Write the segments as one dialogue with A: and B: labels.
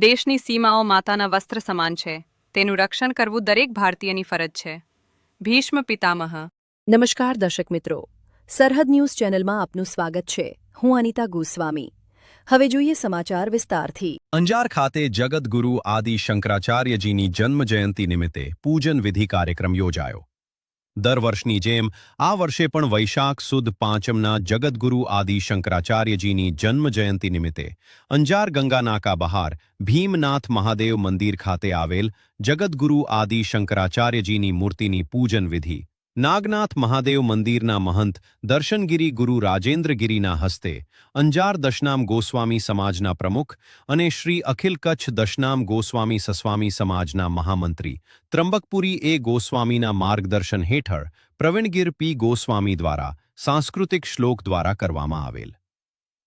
A: દેશની સીમાઓ માતાના વસ્ત્ર સમાન છે. તેનું રક્ષણ કરવું દરેક ભારતીયની ફરજ છે. ભીષ્મ પિતામહ.
B: નમસ્કાર દર્શક મિત્રો, સરહદ ન્યૂઝ ચેનલમાં આપનું સ્વાગત છે. હું અનિતા ગોસ્વામી. હવે જોઈએ સમાચાર વિસ્તારથી.
C: અંજાર ખાતે જગતગુરુ આદિ શંકરાચાર્યજીની જન્મજયંતિ નિમિત્તે પૂજન વિધિ કાર્યક્રમ યોજાયો. દર વર્ષની જેમ આ વર્ષે પણ વૈશાખ સુદ પાંચમના જગતગુરુ આદિ શંકરાચાર્યજીની જન્મજયંતિ નિમિત્તે અંજાર ગંગાનાકા બહાર ભીમનાથ મહાદેવ મંદિર ખાતે આવેલ જગતગુરુ આદિ શંકરાચાર્યજીની મૂર્તિની પૂજન વિધિ નાગનાથ મહાદેવ મંદિરના મહંત દર્શનગીરી ગુરુ રાજેન્દ્રગીરીના હસ્તે અંજાર દશનામ ગોસ્વામી સમાજના પ્રમુખ અને શ્રી અખિલ કચ્છ દશનામ ગોસ્વામી સસ્વામી સમાજના મહામંત્રી ત્રંબકપુરી એ ગોસ્વામીના માર્ગદર્શન હેઠળ પ્રવીણગીર પી ગોસ્વામી દ્વારા સાંસ્કૃતિક શ્લોક દ્વારા કરવામાં આવેલ.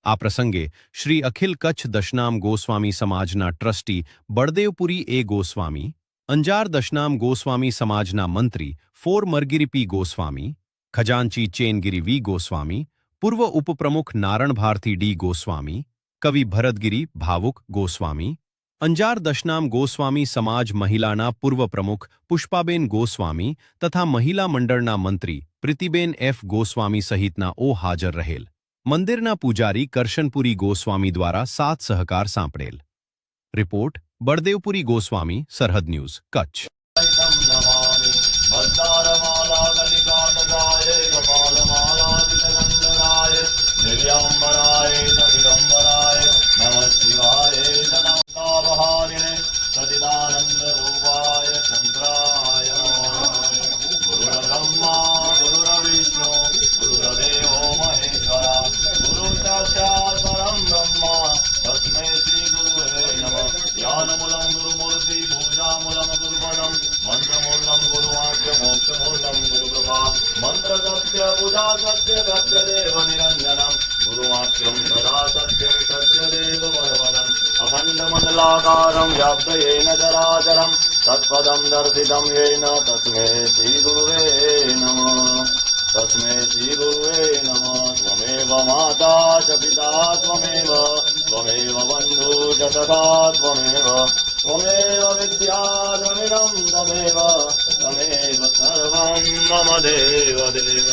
C: આ પ્રસંગે શ્રી અખિલ કચ્છ દશનામ ગોસ્વામી સમાજના ટ્રસ્ટી બળદેવપુરી એ ગોસ્વામી, અંજાર દશનામ ગોસ્વામી સમાજના મંત્રી ફોર મરગીરી પી ગોસ્વામી, ખજાનચી ચેનગીરી વી ગોસ્વામી, પૂર્વ ઉપપ્રમુખ નારણ ભારતી ડી ગોસ્વામી, કવિ ભરતગીરી ભાવુક ગોસ્વામી, અંજાર દશનામ ગોસ્વામી સમાજ મહિલાના પૂર્વ પ્રમુખ પુષ્પાબેન ગોસ્વામી તથા મહિલા મંડળના મંત્રી પ્રીતિબેન એફ ગોસ્વામી સહિતના ઓ હાજર રહેલ. મંદિરના પૂજારી કરશનપુરી ગોસ્વામી દ્વારા સાથ સહકાર સાંપડેલ. રિપોર્ટ બળદેવપુરી ગોસ્વામી, સરહદ ન્યૂઝ, કચ્છ.
D: मंत्र सत्य पूजा सत्य सत्य देव निरंजनम गुरुवाक्यम सदा सत्यम सत्य देव परवरम अखंड मंडलाकारं व्याप्तयेन चराचरं तत्पदं दर्शितं येन तस्मै श्री गुरुवे नमः. तस्मै श्री गुरुवे नमः. त्वमेव माता च पिता त्वमेव त्वमेव बन्धु च सखा त्वमेव त्वमेव विद्या त्वमिदं त्वमेव त्वमेव सर्वं मम देव देव.